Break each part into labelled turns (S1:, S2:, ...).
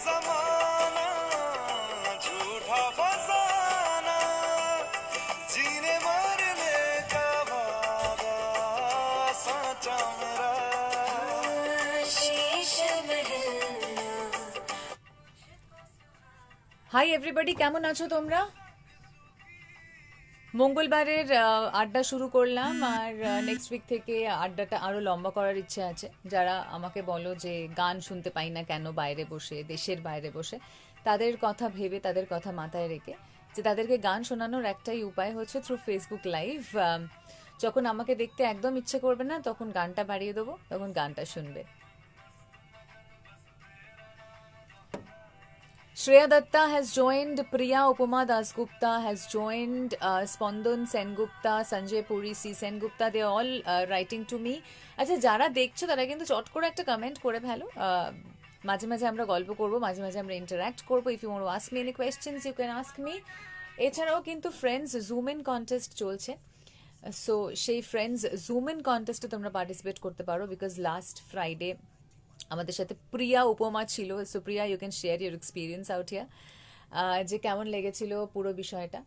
S1: जमाना झूठा फसाना जीने मरने का वादा साचा मेरा शीश महल।
S2: হাই এভরিবডি, কেমন আছো তোমরা? মঙ্গলবারের আড্ডা শুরু করলাম, আর নেক্সট উইক থেকে আড্ডাটা আরও লম্বা করার ইচ্ছে আছে। যারা আমাকে বলো যে গান শুনতে পাই না কেন বাইরে বসে, দেশের বাইরে বসে, তাদের কথা ভেবে, তাদের কথা মাথায় রেখে যে তাদেরকে গান শোনানোর একটাই উপায় হচ্ছে থ্রু ফেসবুক লাইভ। যখন আমাকে দেখতে একদম ইচ্ছে করবে না, তখন গানটা বাড়িয়ে দেবো, তখন গানটা শুনবে। Shreya Datta has joined, Priya Upama Dasgupta has joined, Spandan Sengupta, Sanjay Puri, C Sengupta, they are all writing to me. আচ্ছা, যারা দেখছো তারা কিন্তু চট করে একটা কমেন্ট করে ফেলো। মাঝে মাঝে আমরা গল্প করব, মাঝে মাঝে আমরা ইন্টারঅ্যাক্ট করব। If you want to ask me any questions you can ask me. এছাড়াও কিন্তু ফ্রেন্ডস জুম ইন কন্টেস্ট চলছে, সো সেই ফ্রেন্ডস জুম ইন কন্টেস্টে তোমরা পার্টিসিপেট করতে পারো, বিকজ লাস্ট ফ্রাইডে আমাদের সাথে প্রিয়া উপমা ছিল। So Priya, you can share your experience out here, যে কেমন লেগেছিল পুরো বিষয়টা।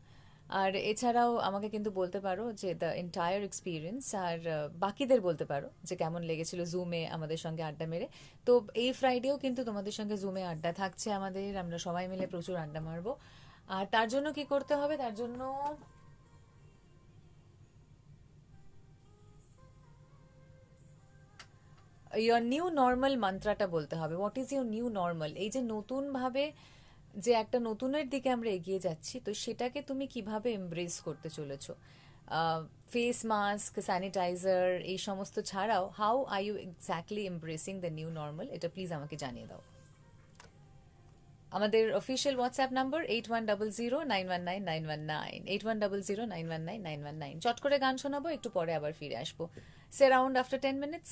S2: আর এছাড়াও আমাকে কিন্তু বলতে পারো যে দ্য এন্টায়ার এক্সপিরিয়েন্স, আর বাকিদের বলতে পারো যে কেমন লেগেছিল জুমে আমাদের সঙ্গে আড্ডা মেরে। তো এই ফ্রাইডেও কিন্তু তোমাদের সঙ্গে জুমে আড্ডা থাকছে আমাদের, আমরা সবাই মিলে প্রচুর আড্ডা মারবো। আর তার জন্য কি করতে হবে? তার জন্য ইয়োর নিউ নর্মাল মন্ত্রাটা বলতে হবে। What is your new normal? এই যে নতুন ভাবে যে একটা নতুনের দিকে আমরা এগিয়ে যাচ্ছি, তো সেটাকে তুমি কিভাবে এমব্রেস করতে চলেছো? ফেস মাস্ক, স্যানিটাইজার, এই সমস্ত ছাড়াও how are you exactly embracing the new normal, এটা প্লিজ আমাকে জানিয়ে দাও। আমাদের অফিসিয়াল হোয়াটসঅ্যাপ নাম্বার 8100919999, 8100919999। চট করে গান শোনাবো, একটু পরে আবার ফিরে আসবো। সে রাউন্ড আফটার 10 minutes।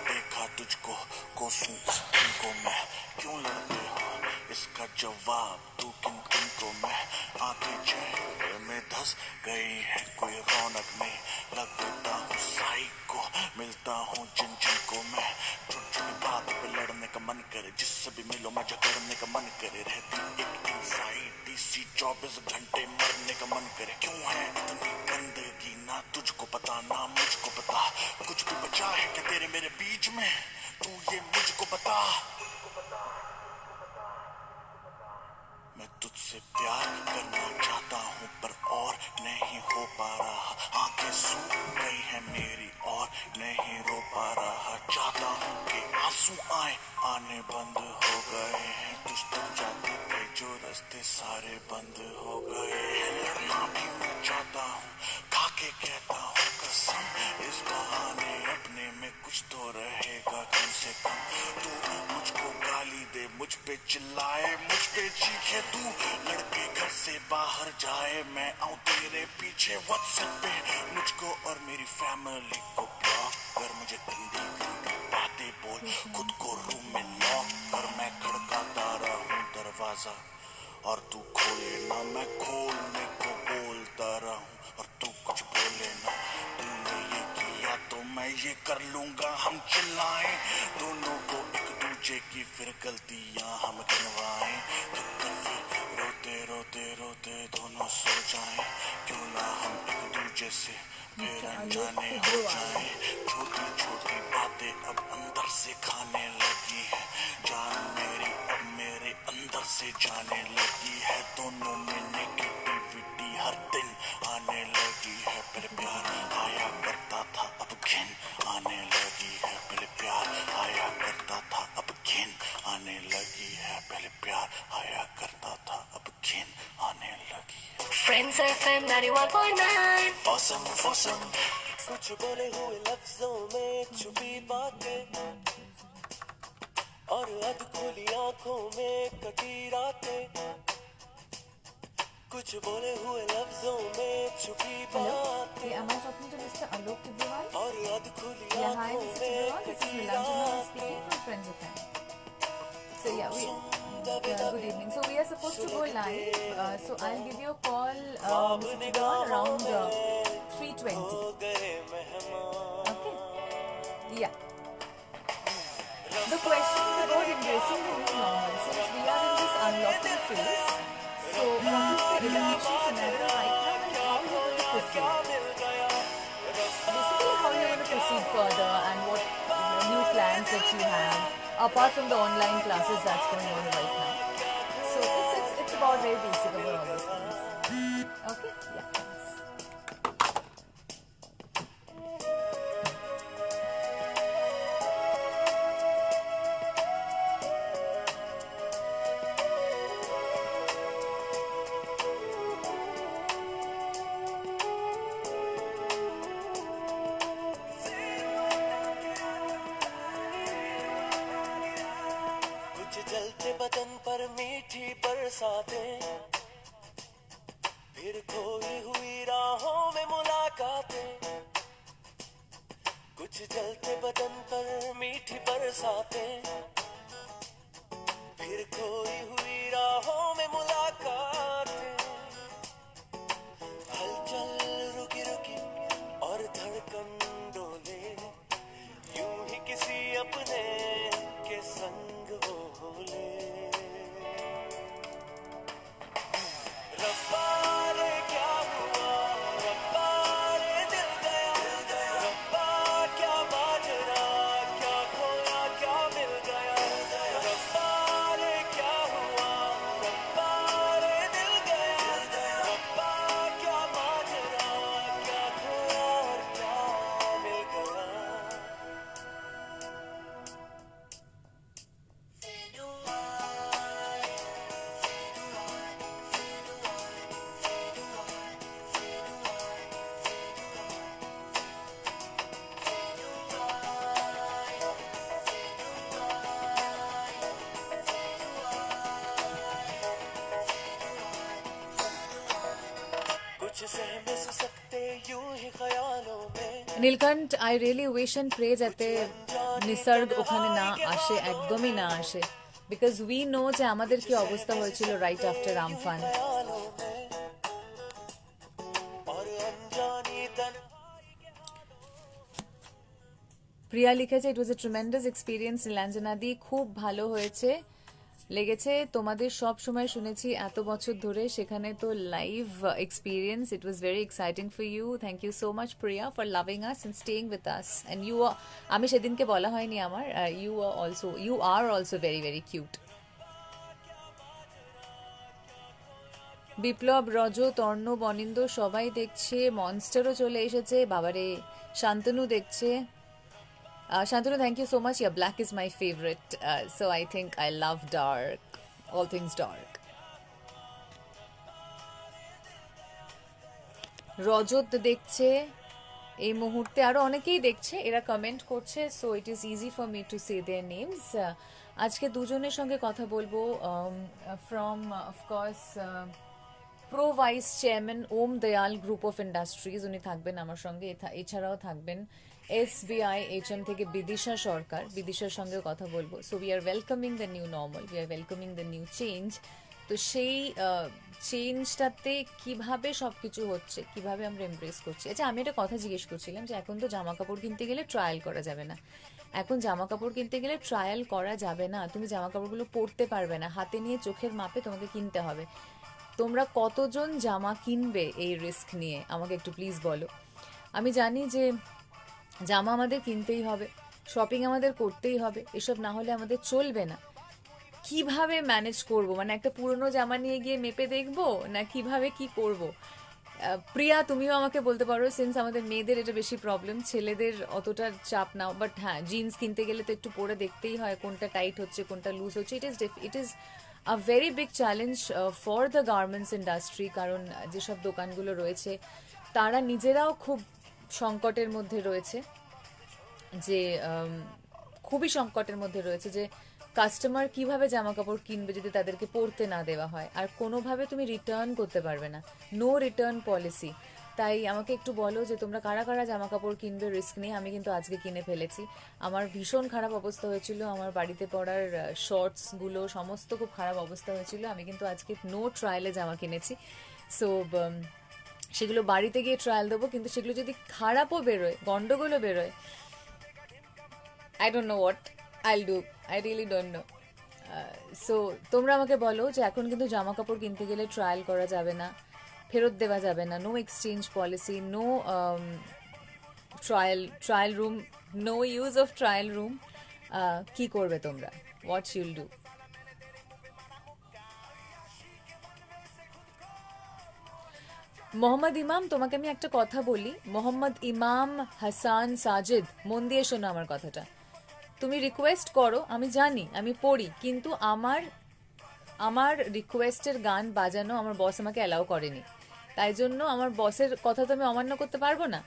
S1: देखा तुझको कोसूं उस दिन को मैं क्यों लड़ते हो इसका जवाब तू किन किन को मैं आंखें चेहरे में धस गई है कोई रौनक नहीं लगता हूँ साई को मिलता हूँ जिन जिन को मैं छोटी छोटी बात पे लड़ने का मन करे जिससे भी मिलो मैं झगड़ने का मन करे रहती एक एंजाइटी सी 24 घंटे मरने का मन करे क्यों है इतनी गंदगी ना तुझको पता ना मुझको पता कुछ भी बचा है क्या तेरे मेरे बीच में तू ये मुझको बता मैं तुझसे प्यार करना चाहता हूँ पर और नहीं हो पा रहा आंखें सूख गई है मेरी और नहीं रो पा रहा चाहता हूँ कि आंसू आए आने बंद हो गए हैं तुझ तक जाते थे जो रास्ते सारे बंद हो गए हैं लड़ना भी मैं चाहता हूँ खाके कहता हूँ कसम इस बहाने अपने में कुछ तो रहेगा कम से कम तू मुझको गाली दे मुझ पे चिल्लाए मुझ पे चीखे तू लड़के घर से बाहर जाए मैं आऊं तेरे पीछे व्हाट्सएप पे मुझको और मेरी फैमिली को ब्लॉक कर मुझे गंदी गंदी बातें बोल खुद को रूम में लॉक कर मैं खड़काता रहूं दरवाजा और तू खोले ना मैं खोलने को बोलता रहूं और तू कुछ बोले ना तूने ये किया तो मैं ये कर लूंगा हम चिल्लाएं दोनों को एक दूजे की फिर गलतियां हम गिनवाएं तो फिर रोते रोते रोते दोनों सो जाएं क्यों ना हम एक दूजे से फिर अनजाने हो जाएं छोटी छोटी बातें अब अंदर से खाने लगी है जान मेरी अब मेरे अंदर से जाने लगी है दोनों में नेगेटिविटी हर दिन आने लगी है पहले प्यार आया करता था अब घिन आने लगी है पहले प्यार आया करता था अब घिन आने लगी है पहले प्यार आया करता था अब घिन आने लगी है
S3: Friends FM 91.9
S1: Awesome, awesome कुछ बोले हुए लफ्जों में छुपी बातें और अधखुली आंखों में कटी रातें कुछ बोले हुए लफ्जों में छुपी बातें
S2: Am I talking to Mr. Alok Tibrewal?
S1: और अधखुली
S2: Yeah, hi,
S1: आंखों
S2: Mr.
S1: में
S2: Tibrewal. This is
S1: कटी
S2: Nilanjana
S1: रातें
S2: speaking from Friends of Time. So yeah, good evening. So we are supposed to go live. So I'll give you a call, Mr. Tibrewal, around 3:20.
S1: हो गए मेहमान
S2: Okay? Yeah. The question is about embracing the new normal. Since we are in this unlocking phase, so what is the education scenario right now and how you're going to proceed? Basically, how you're going to proceed further and what new plans that you have apart from the online classes that's going on right now. So it's about very basic about all those things. Okay, yeah. Thanks.
S1: कुछ जलते बदन पर मीठी बरसातें, फिर खोई हुई राहों में मुलाकातें। कुछ जलते बदन पर मीठी बरसातें, फिर खोई हुई राहों में मुलाकातें। हलचल रुकी रुकी और धड़कन डोले, यूं ही किसी अपने के संग वो होले। रब्बा रे क्या हुआ, रब्बा रे दिल गया, रब्बा क्या माजरा, क्या खोया क्या मिल गया। रब्बा रे क्या हुआ, रब्बा रे दिल गया, रब्बा क्या माजरा, क्या खोया और क्या मिल गया। कुछ सहमे सकते यूं ही ख्यालों में।
S2: Nilkantha, I really wish and pray যাতে নিসর্গ ওখানে না আসে, একদমই না আসে, বিকজ উই নো যে আমাদের কি অবস্থা হয়েছিল রাইট আফটার আমফান।
S1: ख्यालों में और अनजानी तन
S2: প্রিয়া লিখেছে, ইট ওয়াজ এ ট্রিমেন্ডাস এক্সপিরিয়েন্স নীলাঞ্জনাদি, খুব ভালো হয়েছে, লেগেছে। তোমাদের সব সময় শুনেছি এত বছর ধরে, সেখানে তো live experience. It was very exciting for you. Thank you so much Priya for loving us and staying with us. And you, আমি সেদিনকে বলা হয়নি আমার, you are also very very cute. Biplab, Raj, তর্ণ, বনিন্দ সবাই দেখছে, মনস্টারও চলে এসেছে, বাবারে শান্তনু দেখছে। Shantanu, thank you so much. Yeah, black is my favorite. So I think I love dark, all things dark. রজত দেখছে এই মুহূর্তে, আরো অনেকেই দেখছে, এরা কমেন্ট করছে, so it is easy for me to say their names. আজকে দুজনের সঙ্গে কথা বলবো, from of course pro vice chairman Om Dayal group of industries, উনি থাকবেন আমার সঙ্গে। এছাড়াও থাকবেন SBI HM থেকে বিদিশা সরকার, বিদিশার সঙ্গেও কথা বলবো। So we are welcoming the new normal, we are welcoming the new change. তো সেই চেঞ্জটাতে কিভাবে সবকিছু হচ্ছে, কিভাবে আমরা এমব্রেস করছি। আচ্ছা, আমি একটা কথা জিজ্ঞেস করছিলাম যে এখন তো জামা কাপড় কিনতে গেলে ট্রায়াল করা যাবে না, এখন জামা কাপড় কিনতে গেলে ট্রায়াল করা যাবে না, তুমি জামা কাপড়গুলো পরতে পারবে না, হাতে নিয়ে চোখের মাপে তোমাকে কিনতে হবে। তোমরা কতজন জামা কিনবে এই রিস্ক নিয়ে আমাকে একটু প্লিজ বলো। আমি জানি যে জামা আমাদের কিনতেই হবে, শপিং আমাদের করতেই হবে, এসব না হলে আমাদের চলবে না। কিভাবে ম্যানেজ করব, মানে একটা পুরনো জামা নিয়ে গিয়ে মেপে দেখবো না কিভাবে কি করব? প্রিয়া, তুমিও আমাকে বলতে পারো, সিন্স আমাদের মেয়েদের এটা বেশি প্রবলেম, ছেলেদের অতটা চাপ নাও। বাট হ্যাঁ, জিন্স কিনতে গেলে তো একটু পরে দেখতেই হয় কোনটা টাইট হচ্ছে কোনটা লুজ হচ্ছে। It is a very big challenge for the garments industry, কারণ যেসব দোকানগুলো রয়েছে তারা নিজেরাও খুব সংকটের মধ্যে রয়েছে, যে খুবই সংকটের মধ্যে রয়েছে যে কাস্টমার কিভাবে জামা কাপড় কিনবে যদি তাদেরকে পরতে না দেওয়া হয়, আর কোনোভাবে তুমি রিটার্ন করতে পারবে না, নো রিটার্ন পলিসি। তাই আমাকে একটু বলো যে তোমরা কারা কারা জামা কাপড় কিনবে রিস্ক নিয়ে। আমি কিন্তু আজকে কিনে ফেলেছি, আমার ভীষণ খারাপ অবস্থা হয়েছিল, আমার বাড়িতে পরার শর্টসগুলো সমস্ত খুব খারাপ অবস্থা হয়েছিল। আমি কিন্তু আজকে নো ট্রায়ালে জামা কিনেছি, সো সেগুলো বাড়িতে গিয়ে ট্রায়াল দেবো, কিন্তু সেগুলো যদি খারাপও বেরোয়, গন্ডগোলও বেরোয়, I don't know what I'll do, I really don't know. So তোমরা আমাকে বলো যে এখন কিন্তু জামা কাপড় কিনতে গেলে ট্রায়াল করা যাবে না, ফেরত দেওয়া যাবে না, no exchange policy, no trial room, no use of trial room. কি করবে তোমরা? হোয়াট শিল ডু? মোহাম্মদ ইমাম, তোমাকে আমি একটা কথা বলি, মোহাম্মদ ইমাম হাসান সাজিদ, মন দিয়ে শোনো আমার কথাটা। তুমি রিকোয়েস্ট করো, আমি জানি, আমি পড়ি, কিন্তু আমার আমার রিকোয়েস্টের গান বাজানো আমার বস আমাকে অ্যালাউ করেনি। তাই জন্য আমার বসের কথা তো আমি অমান্য করতে পারবো না।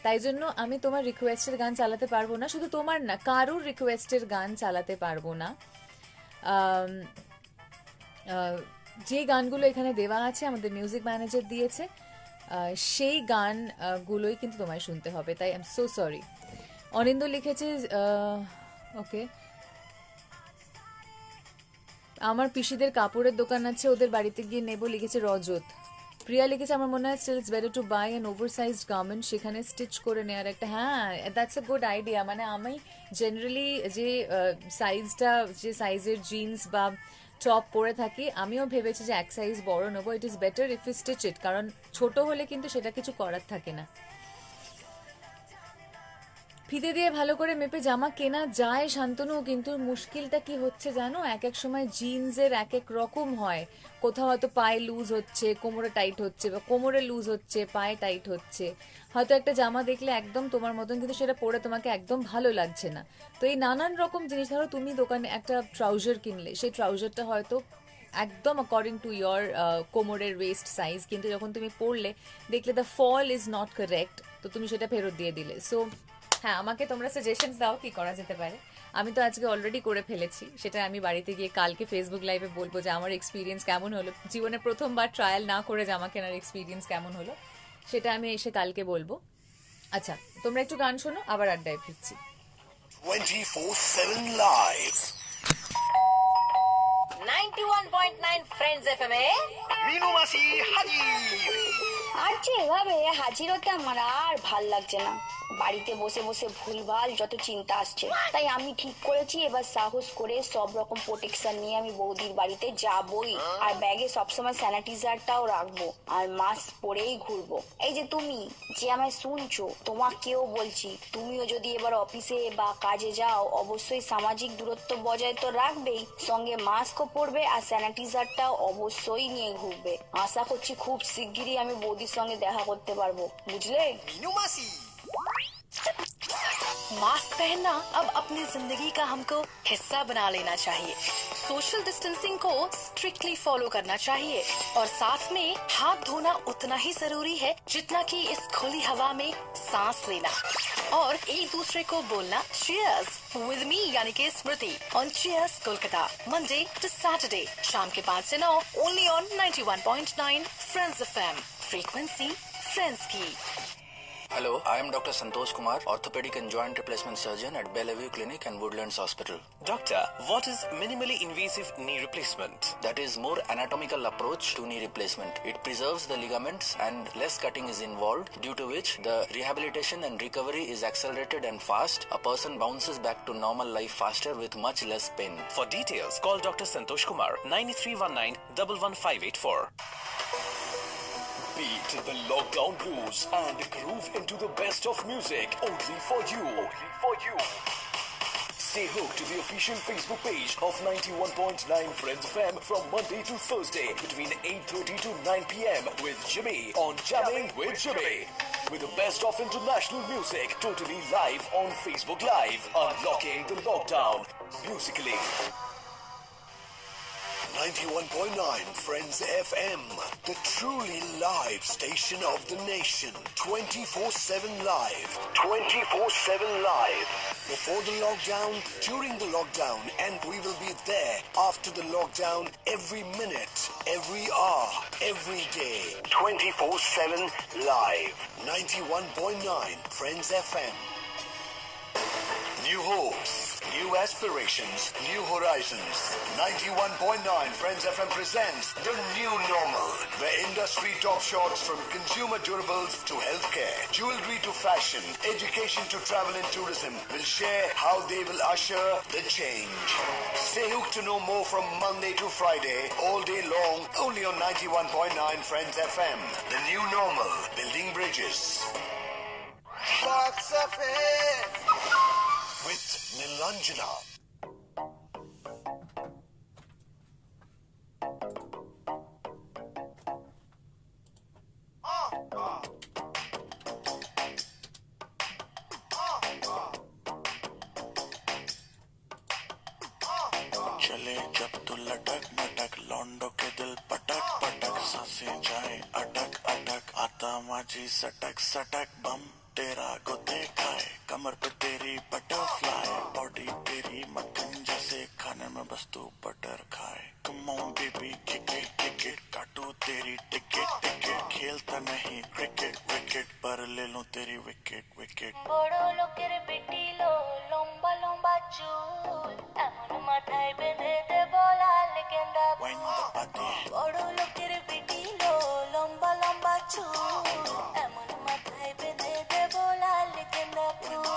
S2: তাই জন্য আমি তোমার রিকোয়েস্টের গান চালাতে পারবো না, শুধু তোমার না, কারোর রিকোয়েস্টের গান চালাতে পারবো না। আম, আহ, যে গানগুলো এখানে দেওয়া আছে, আমাদের মিউজিক ম্যানেজার দিয়েছে, সেই গানগুলোই কিন্তু তোমায় শুনতে হবে। তাই আই এম সো সরি। অনিন্দ লিখেছে, ওকে, আমার পিসিদের কাপড়ের দোকান আছে, ওদের বাড়িতে গিয়ে নেবো, লিখেছে রজত। প্রিয়া লিখেছে, আমার মনে হয় still it's better to buy an oversized garment, সেখানে স্টিচ করে নেওয়ার একটা, হ্যাঁ দ্যাটস আ গুড আইডিয়া। মানে আমি জেনারেলি যে সাইজটা, যে সাইজের জিন্স বা টপ পরে থাকি, আমিও ভেবেছি যে এক সাইজ বড় নেবো। It is better if you stitch it, কারণ ছোট হলে কিন্তু সেটা কিছু করার থাকে না। ফিতে দিয়ে ভালো করে মেপে জামা কেনা যায় শান্তনু, কিন্তু মুশকিলটা কি হচ্ছে জানো, এক এক সময় জিন্সের এক এক রকম হয়। কোথাও হয়তো পায়ে লুজ হচ্ছে, কোমরে টাইট হচ্ছে, বা কোমরে লুজ হচ্ছে, পায়ে টাইট হচ্ছে। হয়তো একটা জামা দেখলে একদম তোমার মতন, কিন্তু সেটা পরে তোমাকে একদম ভালো লাগছে না। তো এই নানান রকম জিনিস, ধরো তুমি দোকানে একটা ট্রাউজার কিনলে, সেই ট্রাউজারটা হয়তো একদম অ্যাকর্ডিং টু ইয়োর কোমরের ওয়েস্ট সাইজ, কিন্তু যখন তুমি পরলে দেখলে the fall is not correct, তো তুমি সেটা ফেরত দিয়ে দিলে। সো হ্যাঁ, আমাকে তোমরা সাজেশনস দাও কি করা যেতে পারে। আমি তো আজকে অলরেডি করে ফেলেছি, সেটা আমি বাড়িতে গিয়ে কালকে ফেসবুক লাইভে বলবো যে আমার এক্সপিরিয়েন্স কেমন হলো, জীবনে প্রথমবার ট্রায়াল না করে জামা কেনার এক্সপিরিয়েন্স কেমন হলো, সেটা আমি এসে কালকে বলবো। আচ্ছা, তোমরা একটু গান শোনো, আবার আড্ডায় ফিরছি।
S1: 24/7 live.
S3: 91.9 ফ্রেন্ডস এফএম এ
S1: মিনু মাসি হাজির।
S4: আর যে এভাবে হাজির হতে আমার আর ভাল লাগছে না। বাড়িতে বসে বসে ভুলভাল যত চিন্তা আসছে, তাই আমি ঠিক করেছি এবার সাহস করে সব রকম প্রোটেকশন নিয়ে আমি বৌদির বাড়িতে যাবই। আর ব্যাগে সবসময় স্যানিটাইজারটাও রাখবো, আর মাস্ক পরেই ঘুরবো। এই যে তুমি যে আমায় শুনছো, তোমাকেও বলছি, তুমিও যদি এবার অফিসে বা কাজে যাও, অবশ্যই সামাজিক দূরত্ব বজায় তো রাখবেই, সঙ্গে মাস্কও পরবে, আর স্যানিটাইজারটাও অবশ্যই নিয়ে ঘুরবে। আশা করছি খুব শিগগিরই আমি বৌদির সঙ্গে দেখা করতে পারবো, বুঝলে?
S1: মিনু মাসি
S3: मास्क पहनना अब अपनी जिंदगी का हमको हिस्सा बना लेना चाहिए। सोशल डिस्टेंसिंग को स्ट्रिक्टली फॉलो करना चाहिए, और साथ में हाथ धोना उतना ही जरूरी है जितना कि इस खुली हवा में सांस लेना। और एक दूसरे को बोलना चीयर्स विद मी, यानी कि Smriti on Cheers Kolkata, Monday to Saturday शाम के 5 से 9, only on 91.9 Friends FM, frequency Friends की।
S5: Hello, I am Dr. Santosh Kumar, orthopedic and joint replacement surgeon at Bellevue Clinic and Woodlands Hospital.
S6: Doctor, what is minimally invasive knee replacement?
S5: That is more anatomical approach to knee replacement. It preserves the ligaments and less cutting is involved, due to which the rehabilitation and recovery is accelerated and fast. A person bounces back to normal life faster with much less pain.
S6: For details, call Dr. Santosh Kumar, 9319 11584. Beat the lockdown blues and groove into the best of music only for you. Stay hooked to the official Facebook page of 91.9 Friends FM from Monday to Thursday between 8:30 to 9 p.m. with Jimmy on Jamming with Jimmy. With the best of international music totally live on Facebook Live, unlocking the lockdown musically.
S1: 91.9 Friends FM, the truly live station of the nation. 24/7 live. 24/7 live. Before the lockdown, during the lockdown, and we will be there after the lockdown, every minute, every hour, every day. 24/7 live. 91.9 Friends FM. New hopes,
S6: New aspirations, new horizons. 91.9 Friends FM presents The New Normal, where industry top shots from consumer durables to healthcare, jewelry to fashion, education to travel and tourism will share how they will usher the change. Stay hooked to know more from Monday to Friday, all day long, only on 91.9 Friends FM. The New Normal, building bridges. Box Office with Nilanjana.
S1: चले जब तू लटक मटक लौंडो के दिल पटक पटक सांसें जाए अटक अटक आता माझी सटक सटक बम तेरा गुदे खाए कमर पे तेरी बटरफ्लाई बॉडी तेरी मक्खन जैसे खाने में बस तू बटर खाए come on baby kick it काटू तेरी टिकट टिकट खेलता नहीं क्रिकेट विकेट पर ले लूं तेरी विकेट विकेट
S7: বড় লোকের বেটি লো লম্বা লম্বা চুল এমন মাথায় বেঁধে দেব লাল গেন্দা
S1: Wind the body
S7: বড় লোকের বেটি লো লম্বা লম্বা চুল এমন মাথায় বেঁধে দেব লাল গেন্দা ফুল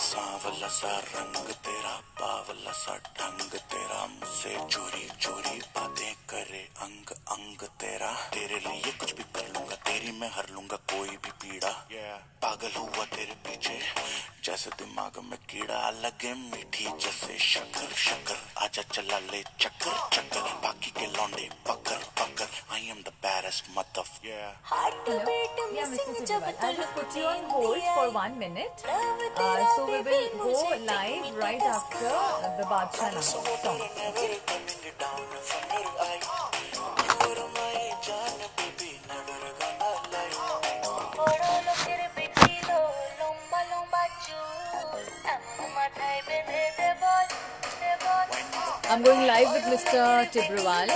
S1: सांवला सा रंग तेरा बावला सा ढंग तेरा मुझसे चोरी चोरी बातें करे अंग अंग तेरा तेरे लिए कुछ भी कर लूंगा तेरी मैं हर लूंगा कोई भी पीड़ा पागल हुआ तेरे पीछे जैसे दिमाग में कीड़ा लगे मीठी जैसे शक्कर शक्कर आजा चला ले चक्कर चक्कर बाकी के लौंडे पकड़ पकड़ आई एम द बैरेस्ट मदफ
S7: heart beat
S2: Yeah, Mr.
S7: Missing जब
S2: Tibble,
S7: तो
S2: I'll just
S7: look
S2: put you on hold for 1 minute. So we will go live right after the Badshah Naam song.
S7: বড় লোকের বেটি লো লম্বা লম্বা চুল এমন মাথায় বেঁধে দেব দেব
S2: I'm going live with Mr. Tibrewal.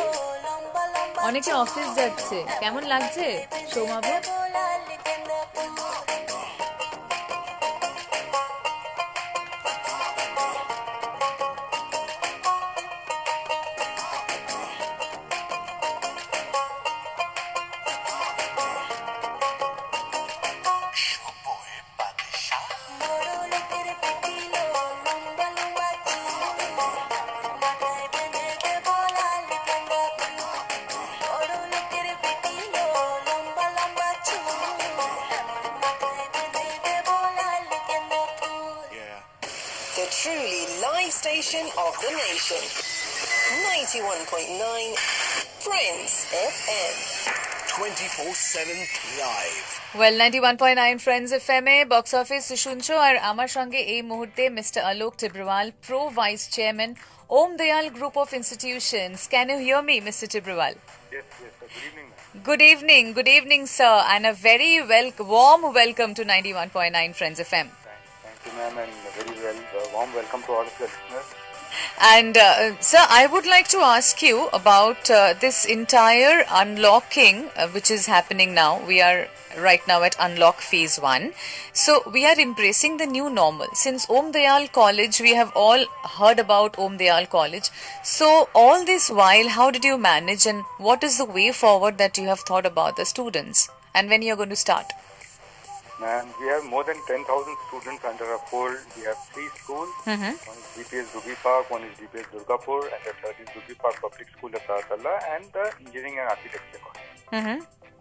S7: লম্বা লম্বা
S2: অনেকে অফিস যাচ্ছে, কেমন লাগছে সৌমাবু?
S7: লাল গেন্দা ফুল বড় লোকের বেটি লো লম্বা লম্বা চুল মাথায় বেঁধে দেব লাল গেন্দা ফুল বড় লোকের বেটি লো লম্বা লম্বা চুল এমন মাথায় বেঁধে দেব লাল গেন্দা ফুল
S8: The truly live station of the nation. 91.9 Friends FM.
S6: 24/7 live.
S2: Well, 91.9 Friends FM box office শুনছো আর আমার সঙ্গে এই মুহূর্তে mister Alok টিব্রওয়াল, pro vice chairman, Om Dayal group of institutions. Can you hear me, Mr. Tibrewal?
S9: Yes, sir. Good evening, ma'am.
S2: Good evening, sir, and a very warm welcome to 91.9 Friends FM.
S9: Thank you, ma'am, and a very warm welcome to all of the listeners.
S2: And sir, I would like to ask you about this entire unlocking which is happening now. We are right now at unlock phase 1. So we are embracing the new normal. Since Om Dayal College, we have all heard about Om Dayal College. So all this while, how did you manage, and what is the way forward that you have thought about the students, and when you are going to start?
S9: Ma'am, we have more than 10,000 students under our fold. We have 3 schools.
S2: Mm-hmm.
S9: One is DPS Dubi Park, one is DPS Durgapur, and the third is Dubi Park Public School at Saratalla, and the Engineering and Architecture College.
S2: Mm-hmm.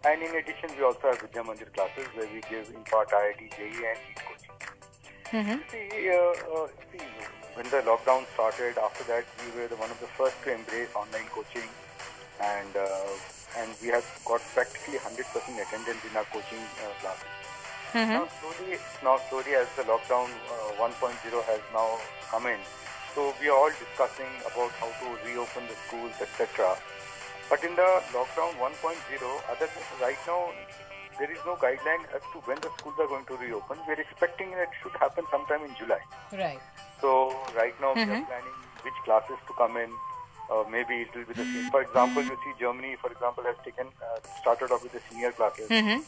S9: And in addition, we also have Vidya Mandir classes where we impart IIT, JEE, and NEET coaching.
S2: Mm-hmm.
S9: See, when the lockdown started, after that we were one of the first to embrace online coaching, and we have got practically 100% attendance in our coaching classes.
S2: Mm-hmm.
S9: Now slowly as the lockdown 1.0 has now come in, so we are all discussing about how to reopen the schools, etc. But in the lockdown 1.0, right now there is no guideline as to when the schools are going to reopen. We're expecting it should happen sometime in July.
S2: Right.
S9: So right now we are planning which classes to come in. Maybe it will be the same. For example, you see Germany, for example, has started off with the senior classes. In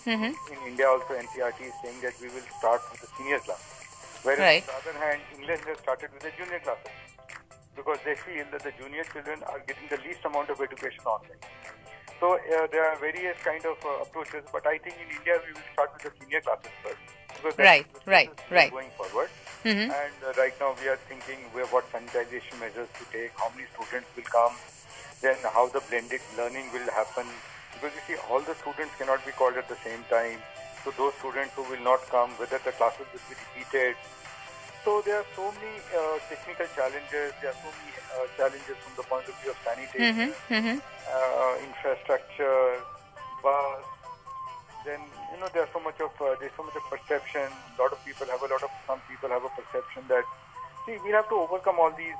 S9: India also, NCERT is saying that we will start with the senior class. Whereas
S2: Right.
S9: on the other hand, England has started with the junior classes because they feel that the junior children are getting the least amount of education online. So there are various kind of approaches, but I think in India we will start with the senior classes first. Because
S2: Right,
S9: that's the
S2: right,
S9: process
S2: right.
S9: going forward. And right now we are thinking what sanitization measures to take, how many students will come, then how the blended learning will happen. Because you see, all the students cannot be called at the same time. So those students who will not come, whether the classes will be repeated. So there are so many technical challenges. There are so many challenges from the point of view of sanitation, infrastructure, bus. Then there's so much of perception. Some people have a perception that we have to overcome all these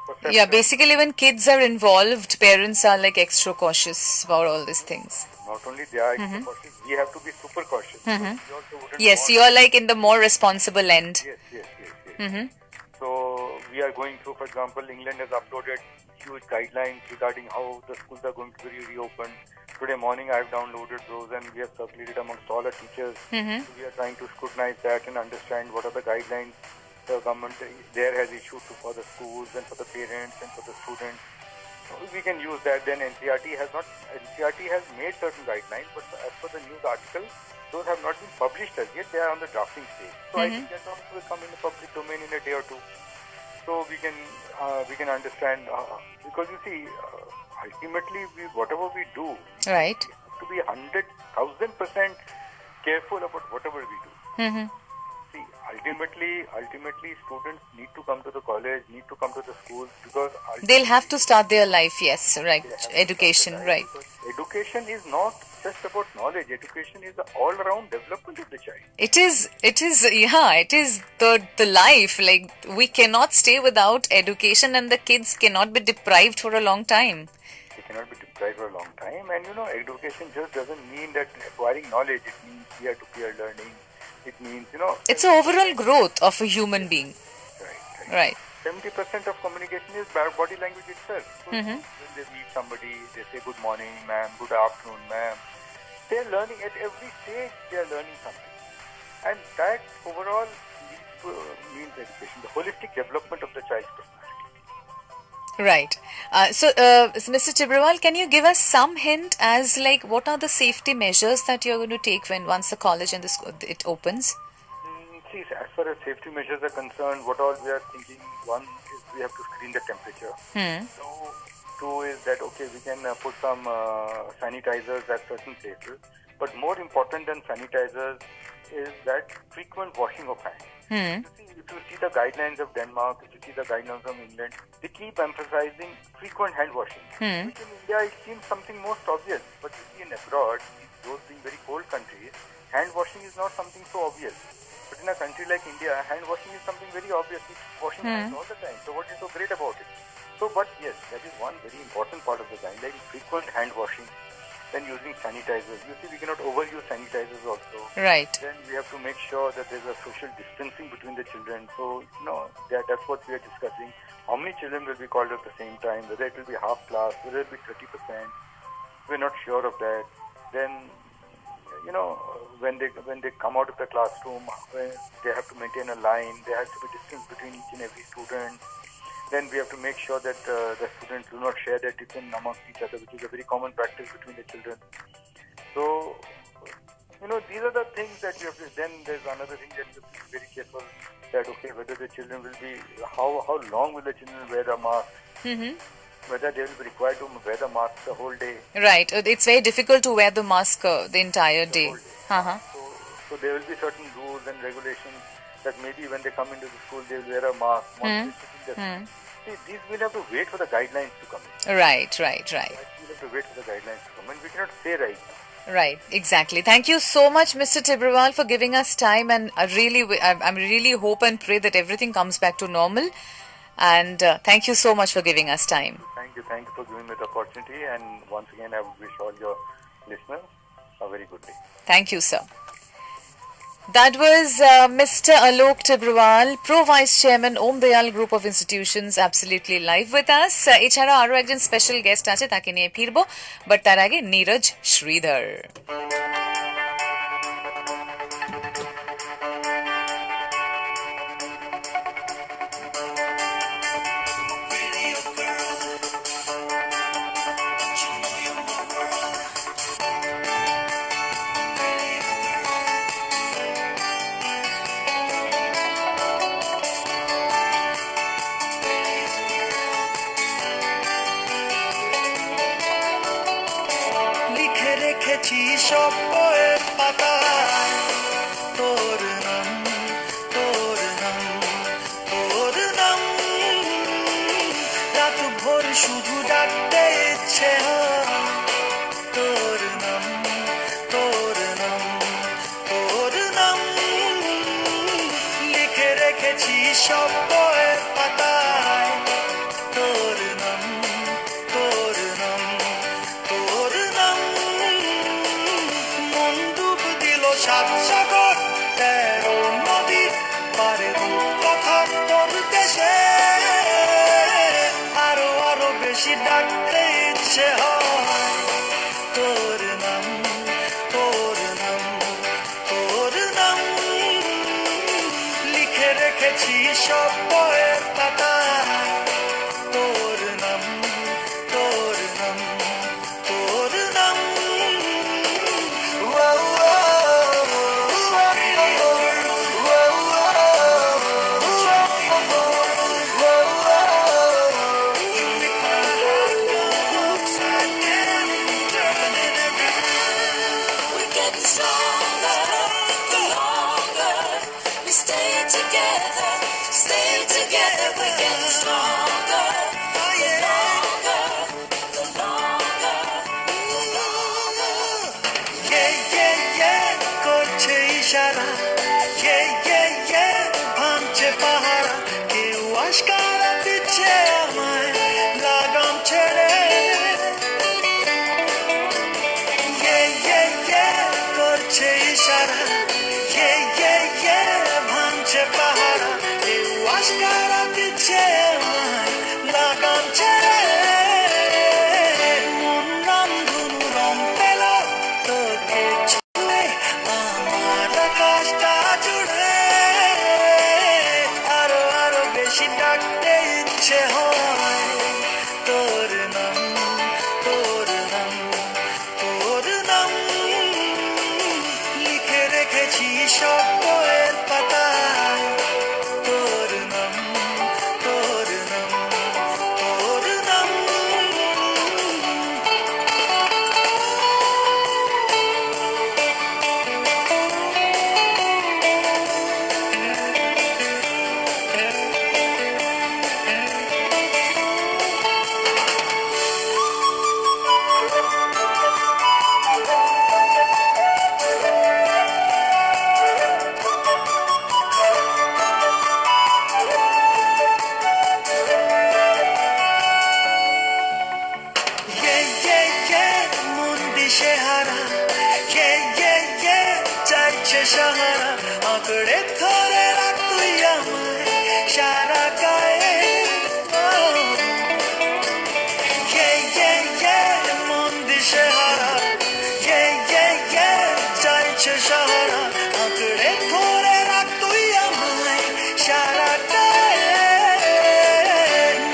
S9: perceptions.
S2: Yeah, basically when kids are involved, parents are like extra cautious about all these things.
S9: Not only they are extra cautious, we have to be super cautious. Because we also wouldn't
S2: Yes,
S9: want-
S2: you're like in the more responsible end.
S9: Yes. So we are going through, for example, England has uploaded huge guidelines regarding how the schools are going to be reopened. Today morning I have downloaded those and we have circulated amongst all our teachers. So we are trying to scrutinize that and understand what are the guidelines the government there has issued for the schools and for the parents and for the students. So we can use that. Then NCERT has made certain guidelines, but as per the news article, those have not been published as yet. They are on the drafting stage. So I think that also will come in the public domain in a day or two. So we can understand because you see, ultimately whatever we do,
S2: Right.
S9: we have to be 100,000% careful about whatever we do. See, ultimately, students need to come to the college, need to come to the schools because
S2: They'll have to start their life, yes, right. Education, right.
S9: Because education is not just about knowledge. Education is the all-round development of the child.
S2: It is the life. Like, we cannot stay without education and the kids cannot be deprived for a long time.
S9: They cannot be deprived for a long time. And education just doesn't mean that acquiring knowledge. It means peer-to-peer learning. It means,
S2: It's the overall growth of a human being. Right.
S9: 70% of communication is body language itself. So when they meet somebody, they say good morning, ma'am, good afternoon, ma'am. They're learning at every stage. They are learning something, and that overall means education, the holistic development of the child's personality.
S2: Right. So, Mr. Tibrewal, can you give us some hint as like what are the safety measures that you're going to take once the college and the school it opens?
S9: See, as far as safety measures are concerned, what all we are thinking, one is we have to screen the temperature. Two is that, okay, we can put some sanitizers at certain places. But more important than sanitizers is that frequent washing of hands. If you see the guidelines of Denmark, if you see the guidelines of England, they keep emphasizing frequent hand washing. Which in India it seems something most obvious. But you see in abroad, those being very cold countries, hand washing is not something so obvious. But in a country like India, hand washing is something very obvious. It's washing hands all the time. So what is so great about it? So, but yes, that is one very important part of the guideline, frequent hand washing. Then using sanitizers. You see, we cannot overuse sanitizers also.
S2: Right.
S9: Then we have to make sure that there's a social distancing between the children. So, that's what we are discussing. How many children will be called at the same time? Whether it will be half class, whether it will be 30%. We're not sure of that. Then, when they come out of the classroom, they have to maintain a line. There has to be distance between each and every student. Then we have to make sure that the students do not share their tiffin amongst each other, which is a very common practice between the children. So, these are the things that you have to. Then there's another thing that you have to be very careful that, okay, whether the children will be, how long will the children wear the mask? Whether they will be required to wear the mask the whole day.
S2: Right. It's very difficult to wear the mask the entire day.
S9: So there will be certain rules and regulations that maybe when they come into the school, they will wear a mask. Once they sit in the See, these will have to wait for the guidelines to come in.
S2: Right.
S9: We'll have to wait for the guidelines to come in. We cannot say right now.
S2: Right, exactly. Thank you so much, Mr. Tibrewal, for giving us time, and I really hope and pray that everything comes back to normal. And thank you so much for giving us time.
S9: Thank you for giving me the opportunity. And once again, I would wish all your listeners a very good day.
S2: Thank you, sir. That was Mr. Alok Tibrewal, Pro Vice Chairman, Om Dayal Group of Institutions, absolutely live with us. এছাড়া আরো একজন special guest আছে, তাকে নিয়ে ফিরবো, but তার আগে নীরজ শ্রীধর।
S1: লিখে রেখেছি সব বইয়ের পাতায় তোর নাম, তোর নাম, তোর নাম। রাত ভোর শুধু ডাকতে ইচ্ছে হয় তোর নাম, তোর নাম, তোর নাম। লিখে রেখেছি সব বইয়ের পাতায় তোর নাম, তোর নাম, তোর নাম। মন ডুব দিল সাত সাগর 13 নদীর পারে কথা তোর দেশে আরো আরো বেশি ডাকতে ইচ্ছে হয় তোর নাম, তোর নাম, তোর নাম। লিখে রেখেছি সব বইয়ের পাতায় তোর নাম, তোর নাম, তোর নাম।
S7: We're getting stronger the longer we stay together. We're getting stronger the longer, the longer, the longer.
S1: করছে ইশারা ভাঙছে পাহারা কেউ আশকারা দিচ্ছে আমায় লাগাম ছেড়ে করছে ইশারা ভাঙছে পাহারা কেউ আশকারা দিচ্ছে আমায় লাগাম ছেড়ে মন রামধনু রং পেল তোকে ছুঁয়ে আমার আকাশটা জুড়ে আরো আরো বেশি ডাকতে ইচ্ছে হয় তোর নাম, তোর নাম, তোর নাম। লিখে রেখেছি সব বইয়ের পাতায় তোর নাম, তোর নাম, তোর নাম। মন দিশেহারা চাইছে সাহারা আঁকড়ে ধরে রাখ তুই আমায় সারা গায়ে মন দিশেহারা চাইছে সাহারা আঁকড়ে ধরে রাখ তুই আমায় সারা গায়ে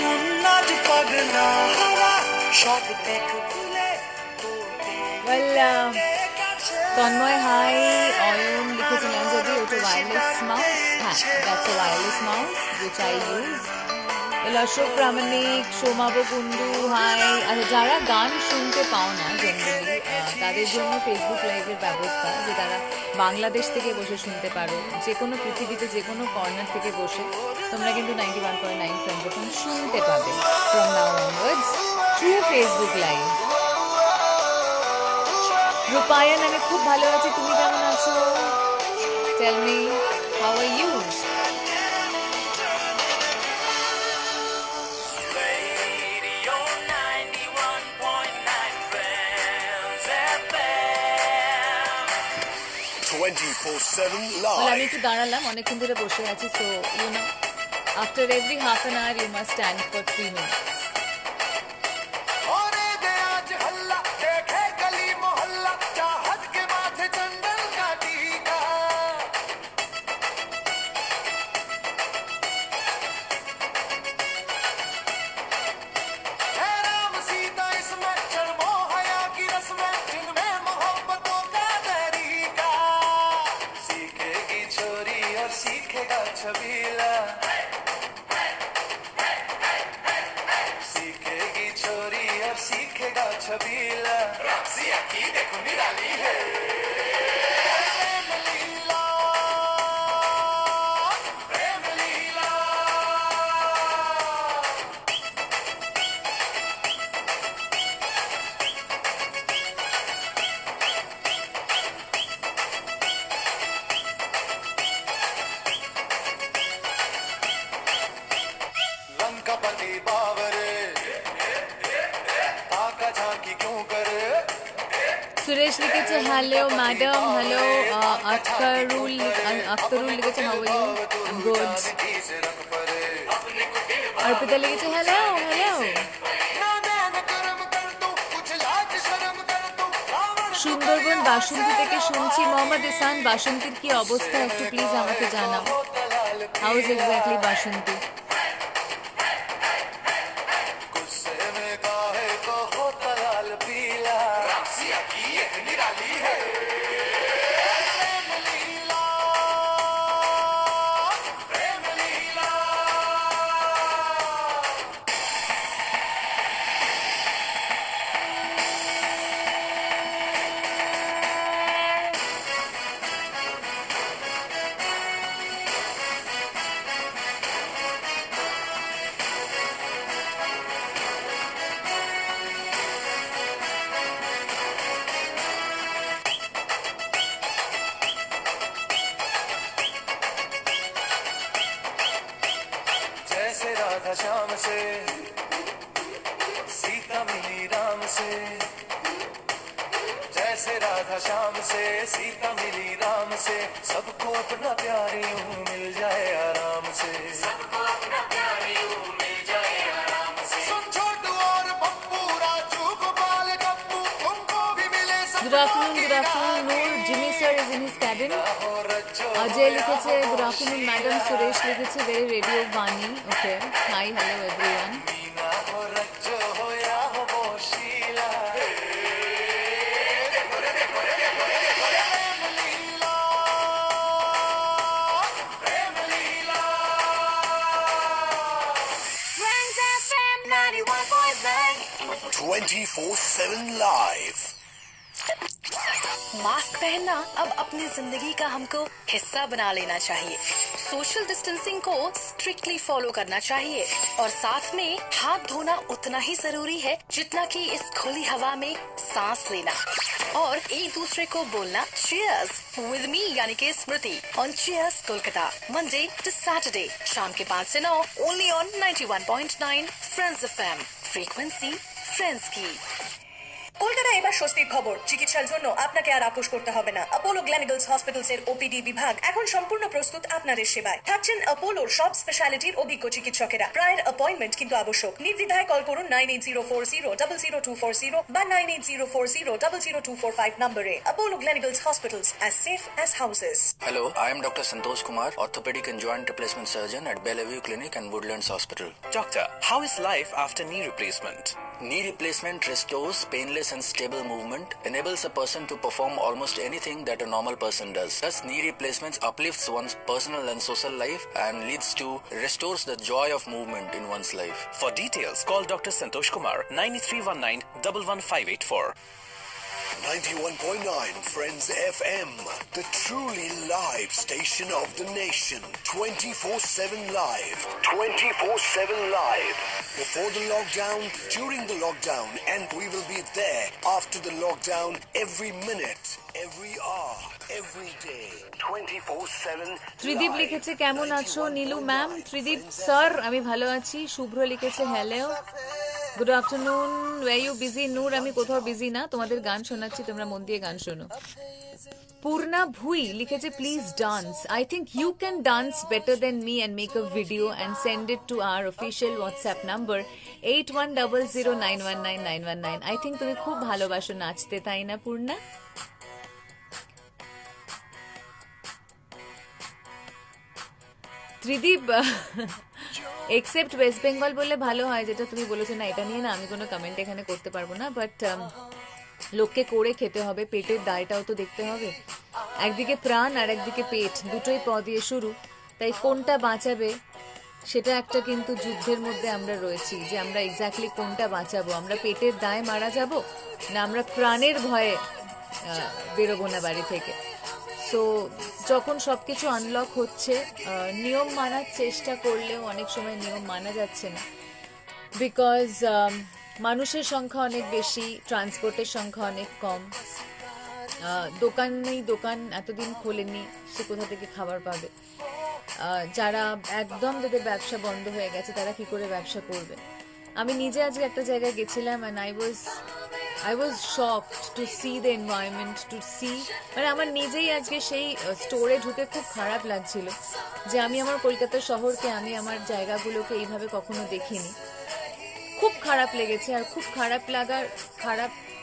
S1: মন আজ পাগলা হাওয়া সব দেখ ভুলে
S2: Well, তন্ময় হাই, অয়ন লিখেছিলেন যদি ওটা ওয়্যারলেস মাউস, হ্যাঁ that's a wireless mouse which I use. Ashok Pramanik, সোমাব কুন্ডু হাই। আচ্ছা, যারা গান শুনতে পাও না জেনারেলি তাদের জন্য ফেসবুক লাইভের ব্যবস্থা, যে তারা বাংলাদেশ থেকে বসে শুনতে পারো, যে কোনো পৃথিবীতে যে কোনো কর্নার থেকে বসে তোমরা কিন্তু 91.9 ফ্রেন্ডস যখন শুনতে পাবে from now onwards through Facebook live. Rupayan, আমি খুব ভালো আছি, তুমি কেমন আছো? Tell me, how are you?
S1: Radio 91.9 Friends FM.
S6: 24/7
S2: বলে আমি
S6: live.
S2: একটু দাঁড়ালাম, অনেকক্ষণ ধরে বসে আছি, so you know after every half an hour you must stand for 3 minutes.
S1: सीखेगा छबीला, सीखेगी छोरी और सीखेगा छबीला, रक्सिया की देखो निराली है प्रेम लीला, प्रेम लीला. लंकापति बावरे ताका झांकी क्यों करे.
S2: সুরেশ লিখেছে হ্যালো ম্যাডাম, হ্যালো আখতারুল লিখেছে how are you, good. Arpita লিখেছে হ্যালো হ্যালো. সুন্দরবন বাসন্তী থেকে শুনছি. মোহাম্মদ ইসান, বাসন্তীর কি অবস্থা একটু প্লিজ আমাকে জানাও. হাউ ইজ এক্স্যাক্টলি বাসন্তী?
S1: गुस्से में काहे को होता लाल पीला, रक्सिया की एक निराली है प्रेम लीला, प्रेम लीला. 'जैसे राधा श्याम से सीता मिली राम से, जैसे राधा श्याम से सीता मिली राम से, सबको अपना प्यार यूं मिल जाए आराम से, सबको अपना प्यार यूं मिल जाए आराम से. सुन छोटू और पप्पू, राजू गोपाल गप्पू, तुमको भी मिले
S2: good afternoon Noor. Jimmy sir is in his cabin. Ajay লিখেছে গুড আফটারনুন ম্যাডাম. সুরেশ লিখেছে very radio Bani. Okay, hi hello everyone.
S1: Meena हो रज्जो हो या हो वो शीला, देखो रे देखो रे देखो रे देखो रे प्रेम लीला, प्रेम लीला.
S7: Friends FM 91.9.
S6: 24/7 live.
S3: मास्क पहनना अब अपनी जिंदगी का हमको हिस्सा बना लेना चाहिए. सोशल डिस्टेंसिंग को स्ट्रिक्टली फॉलो करना चाहिए और साथ में हाथ धोना उतना ही जरूरी है जितना कि इस खुली हवा में सांस लेना. और एक दूसरे को बोलना चीयर्स विद मी यानी कि Smriti on Cheers Kolkata, Monday to Saturday शाम के 5 से 9 only on 91.9 Friends FM. Frequency Friends की.
S10: কলকাতা এবার স্বস্তির খবর, চিকিৎসার জন্য আপনাকে আর আপোষ করতে হবে না। অপোলো গ্ল্যানিগলস হসপিটালস এর ওপিডি বিভাগ এখন সম্পূর্ণ প্রস্তুত আপনাদের সেবায়। থাকছেন অপোলোর সব স্পেশালিটির অভিজ্ঞ চিকিৎসকেরা। প্রায়ের অ্যাপয়েন্টমেন্ট কিন্তু আবশ্যক। নির্দ্বিধায় কল করুন 9804000240 বা 9804000245 নম্বরে। Apollo Gleneagles hospitals, as safe as houses.
S5: Hello, I am Dr. Santosh Kumar, orthopedic and joint replacement surgeon at Bellevue Clinic and Woodlands Hospital.
S11: Doctor, how is life after knee replacement?
S5: Knee replacement restores painless and stable movement, enables a person to perform almost anything that a normal person does. Thus, knee replacements uplifts one's personal and social life and restores the joy of movement in one's life.
S11: For details, call Dr. Santosh Kumar, 9319 11584.
S6: 91.9 Friends FM, the truly live station of the nation. 24/7 live. 24/7 live. Before the lockdown, during the lockdown, and we will be there after the lockdown every minute, every hour, every day. 24/7
S2: Tridip লিখেছে কেমন আছো Nilu ma'am. Tridip sir আমি ভালো আছি. শুভ্র লিখেছে hello. Good afternoon, are you busy? Noor, আমি কোথাও busy না, তোমাদের গান শোনাচ্ছি, তোমরা মন দিয়ে গান শোনো। পূর্ণা ভুই লিখেছে please dance. I think you can dance better then me and make a video and send it to our official WhatsApp number 8100919919. I think তুমি খুব ভালোবাসো নাচতে, তাই না পূর্ণা? ত্রিদীপ, এক্সেপ্ট ওয়েস্ট বেঙ্গল বললে ভালো হয়, যেটা তুমি বলেছো। না, এটা নিয়ে না আমি কোনো কমেন্ট এখানে করতে পারবো না, বাট লোককে করে খেতে হবে, পেটের দায়টাও তো দেখতে হবে। একদিকে প্রাণ আর একদিকে পেট, দুটোই প দিয়ে শুরু, তাই কোনটা বাঁচাবে সেটা একটা কিন্তু যুদ্ধের মধ্যে আমরা রয়েছি, যে আমরা এক্স্যাক্টলি কোনটা বাঁচাবো। আমরা পেটের দায়ে মারা যাব, না আমরা প্রাণের ভয়ে বেরোবো না বাড়ি থেকে। সো যখন সব কিছু আনলক হচ্ছে, নিয়ম মানার চেষ্টা করলেও অনেক সময় নিয়ম মানা যাচ্ছে না, বিকজ মানুষের সংখ্যা অনেক বেশি, ট্রান্সপোর্টের সংখ্যা অনেক কম, দোকান নেই, দোকান এতদিন খোলেনি, সে কোথা থেকে খাবার পাবে? যারা একদম যাদের ব্যবসা বন্ধ হয়ে গেছে তারা কি করে ব্যবসা করবে? আমি নিজে আজকে একটা জায়গায় গেছিলাম and I was shocked to see the environment, to see, মানে আমার নিজেই আজকে সেই স্টোরে ঢুকে খুব খারাপ লাগছিল যে আমি আমার কলকাতা শহরকে, আমি আমার জায়গাগুলোকে এইভাবে কখনো দেখিনি। খুব খারাপ লেগেছে, আর খুব খারাপ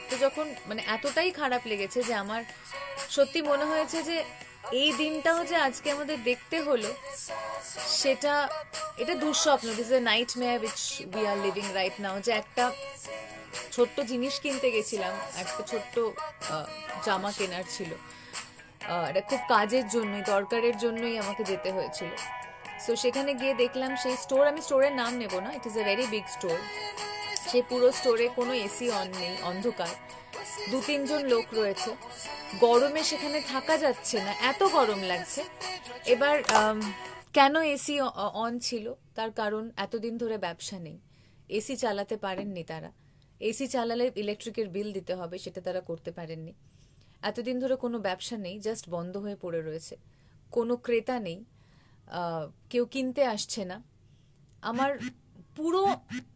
S2: তো যখন মানে এতটাই খারাপ লেগেছে যে আমার সত্যি মনে হয়েছে যে এই দিনটাও যে আজকে আমাদের দেখতে হলো, এটা দুঃস্বপ্ন, this is a nightmare which we are living right now. যে একটা ছোট্ট জিনিস কিনতে গেছিলাম, একটা ছোট্ট জামা কেনার ছিল, এটা খুব কাজের জন্যই, দরকারের জন্যই আমাকে যেতে হয়েছিল। সো সেখানে গিয়ে দেখলাম সেই স্টোর, আমি স্টোরের নাম নেব না, it is a very big store, সেই পুরো স্টোরে কোনো এসি অন নেই, অন্ধকার, 2-3 জন লোক রয়েছে, গরমে সেখানে থাকা যাচ্ছে না, এত গরম লাগছে। এবার কেন এসি অন ছিল? তার কারণ এতদিন ধরে ব্যবসা নেই, এসি চালাতে পারেননি তারা। এসি চালালে ইলেকট্রিকের বিল দিতে হবে, সেটা তারা করতে পারেননি। এতদিন ধরে কোনো ব্যবসা নেই, জাস্ট বন্ধ হয়ে পড়ে রয়েছে, কোনো ক্রেতা নেই, কেউ কিনতে আসছে না।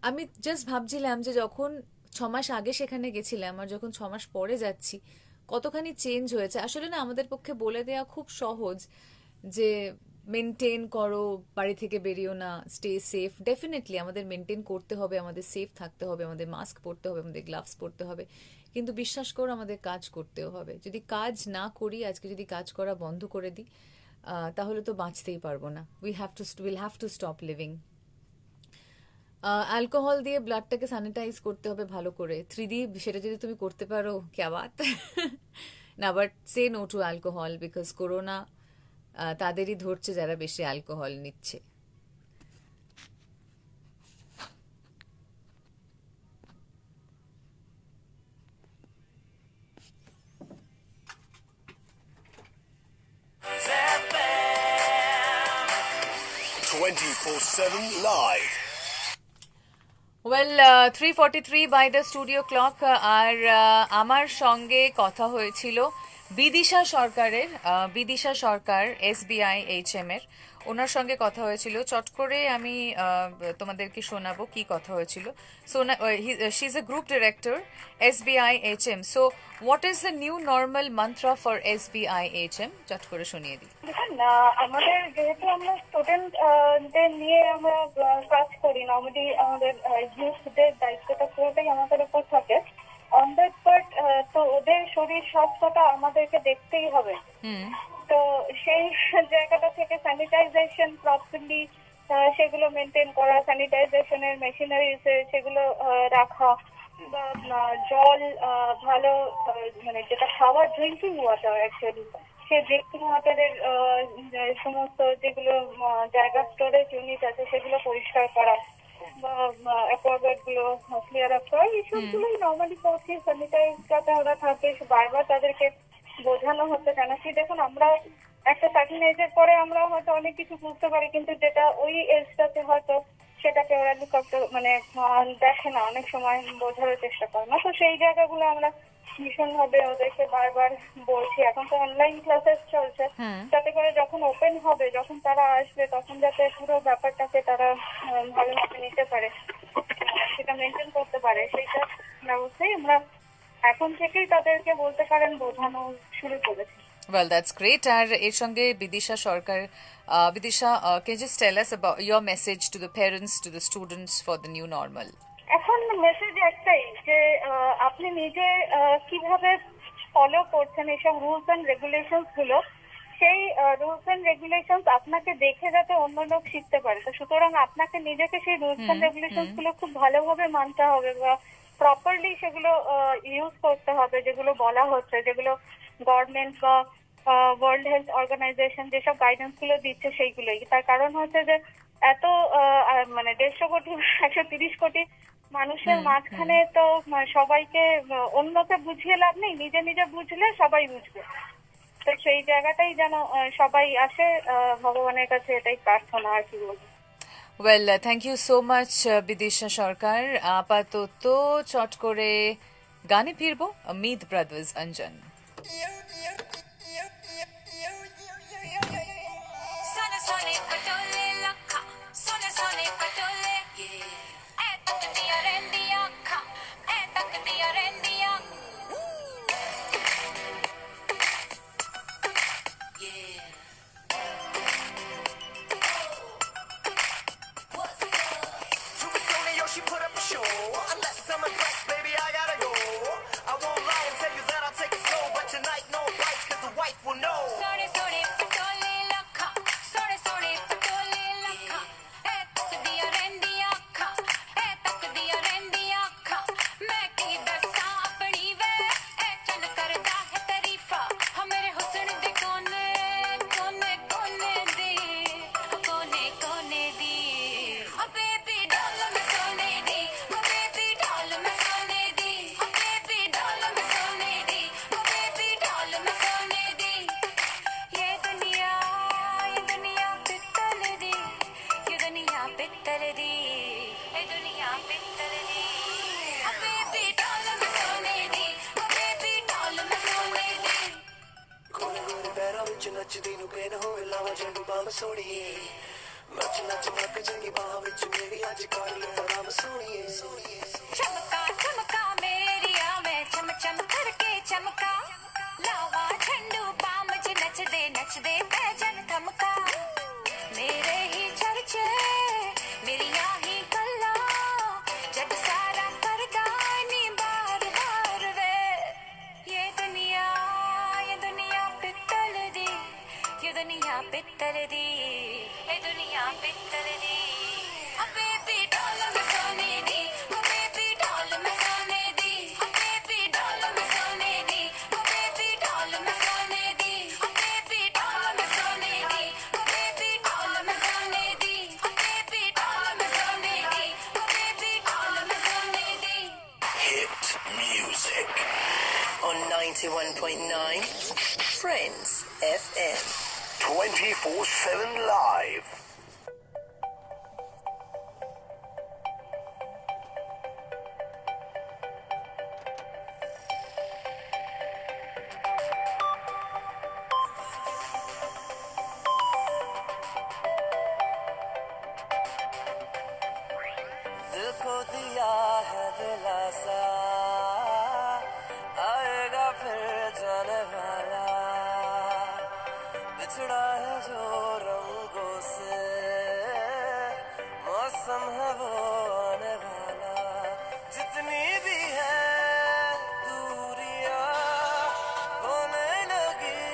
S2: আমি জাস্ট ভাবছিলাম যে যখন 6 মাস আগে সেখানে গেছিলাম আর যখন 6 মাস পরে যাচ্ছি, কতখানি চেঞ্জ হয়েছে। আসলে না আমাদের পক্ষে বলে দেওয়া খুব সহজ যে মেনটেন করো, বাড়ি থেকে বেরিও না, স্টে সেফ। ডেফিনেটলি আমাদের মেনটেন করতে হবে, আমাদের সেফ থাকতে হবে, আমাদের মাস্ক পরতে হবে, আমাদের গ্লাভস পরতে হবে, কিন্তু বিশ্বাস করো আমাদের কাজ করতেও হবে। যদি কাজ না করি, আজকে যদি কাজ করা বন্ধ করে দিই, তাহলে তো বাঁচতেই পারবো না। Will have to stop living. Alcohol দিয়ে ব্লাডটাকে স্যানিটাইজ করতে হবে ভালো করে। 3D, সেটা যদি তুমি করতে পারো, ক্যা বাত। না, but say no to alcohol, because corona তাদেরই ধরছে যারা বেশি অ্যালকোহল নিচ্ছে।
S6: live.
S2: Well, 3:43 by the studio clock. আর আমার সঙ্গে কথা হয়েছিল বিদিশা সরকার SBIHM এর, ওনার সঙ্গে কথা হয়েছিল। চট করে আমি তোমাদেরকে শোনাবো কি কথা হয়েছিল। So she is a group director SBIHM। So what is the new normal mantra for SBIHM? চট করে শুনিয়ে দিই।
S12: দেখুন, আমাদের যেহেতু আমরা স্টুডেন্টদের নিয়ে আমরা কাজ করি, নর্মালি আমাদের ইউথদের দায়িত্বটা পুরোটাই আমাদের উপর থাকে অন দ্য স্পট। তো ওদের শরীর স্বাস্থ্যটা আমাদেরকে দেখতেই হবে। তো সেই জায়গাটা থেকে স্যানিটাইজেশন প্রপারলি সেগুলো মেনটেন করা, স্যানিটাইজেশনের মেশিনারিজ সেগুলো রাখা, বা জল ভালো, মানে যেটা খাওয়ার ড্রিঙ্কিং ওয়াটার, অ্যাকচুয়ালি সেই ড্রিঙ্কিং ওয়াটারের সমস্ত যেগুলো জায়গা স্টোরেজ ইউনিট আছে সেগুলো পরিষ্কার করা, বা অ্যাকোয়াগার্ড গুলো ক্লিয়ার আপ করা, এইসবগুলোই নর্মালি করছি। স্যানিটাইজ যাতে ওরা থাকে, বারবার তাদেরকে বোঝানো হচ্ছে। কেন কি দেখুন, আমরা একটা সার্টিন এজের পরে আমরা হয়তো অনেক কিছু বুঝতে পারি, কিন্তু যেটা ওই এজটাতে হয়তো সেটাকে ওরা মানে দেখে না, অনেক সময় বোঝার চেষ্টা করে না। তো সেই জায়গাগুলো আমরা ভীষণ ভাবে ওদেরকে বারবার বলছি, এখন তো অনলাইন ক্লাসেস চলছে, যাতে করে যখন ওপেন হবে, যখন তারা আসবে, তখন যাতে পুরো ব্যাপারটাকে তারা ভালোভাবে নিতে পারে, সেটা মেনটেন করতে পারে, সেইটা ব্যবস্থাই আমরা এখন থেকেই তাদেরকে বলতে পারেন বোঝানো শুরু করেছি।
S2: Well, that's great. আর এর সঙ্গে বিদিশা সরকার, Bidisha, can you just tell us about your message to the parents, to the students for the new normal?
S12: এখন মেসেজ একটাই যে আপনি নিজে কিভাবে ফলো করছেন এইসব রুলস এন্ড রেগুলেশনস গুলো, সেই রুলস এন্ড রেগুলেশনস আপনাকে দেখে যাতে অন্য লোক শিখতে পারে। তো সুতরাং আপনাকে নিজেকে সেই রুলস এন্ড রেগুলেশনস গুলো খুব ভালোভাবে মানতে হবে বা প্রপারলি সেগুলো ইউজ করতে হবে, যেগুলো বলা হচ্ছে, যেগুলো গভর্নমেন্ট বা ওয়ার্ল্ড হেলথ অর্গানাইজেশন যেসব গাইডেন্স গুলো দিচ্ছে সেইগুলোই। তার কারণ হচ্ছে যে এত মানে 150 কোটি 130 কোটি মানুষের মাঝখানে তো সবাইকে অন্যকে বুঝিয়ে লাভ নেই, নিজে নিজে বুঝলে সবাই বুঝবে। তো সেই জায়গাটাই যেন সবাই আসে, ভগবানের কাছে এটাই প্রার্থনা, আর কি বলবো।
S2: Well, thank you so much, Bidisha সরকার। আপাতত চট করে গানে ফিরবো, মিত ব্রাদার্স অঞ্জন।
S7: सोने सोने पटोले लखा सोने सोने पटोले ऐ तक दिया रेंदिया खा ऐ तक दिया रेंदिया
S6: She put up a show. Unless I'm impressed, baby, I gotta go. I won't lie and tell you that I'll take it slow, but tonight no bites, cause the wife will know.
S7: सोने सोने पटोले लखा सोने सोने पटोले लखा ऐ तक दिया रेंदिया खा ऐ तक दिया रेंदिया खा मैं की दसा अपनी वे ऐ चल करदा है तारीफा हम मेरे हुस्न दे कोने कोने कोने दी कोने कोने दी ओ बेबी डॉल में सोने दी ओ बेबी डॉल में सोने दी ओ बेबी डॉल में सोने दी ओ बेबी डॉल में सोने दी ये दुनिया पित्तल दी ये दुनिया पित्तल दी ये दुनिया पित्तल दी ओ बेबी डॉल में सोने दी ओ बेबी डॉल में सोने दी
S6: गोरे गोरे पैरों विच नचदी नू पेन होवे लावा जंडू बाम सोड़िए नच नच थक जाएगी बाह विच मेरी अज कर ले आराम सोड़िए
S7: चमका चमका मेरी आवे चम चम करके चमका लावा झंडू बाम च नच दे पैजन थमका मेरे ही चर्चे मेरिया ही गल्ला जग सारा करदा नी बार बार वे ये दुनिया पित्तल दी ये दुनिया पित्तल दी ये दुनिया पित्तल दी ओ बेबी डॉल में सोने दी ओ बेबी डॉल में सोने दी ओ बेबी डॉल में सोने दी ओ बेबी डॉल में सोने दी ओ बेबी डॉल में सोने दी ओ बेबी डॉल में सोने दी ओ बेबी डॉल में सोने दी ओ बेबी डॉल में सोने दी
S6: Hit music
S8: On 91.9 Friends FM.
S6: 24/7 live.
S13: दिल को दिया है दिलासा आएगा फिर जाने वाला बिछड़ा है जो रंगों से मौसम है वो आने वाला जितनी भी है दूरियां होने लगी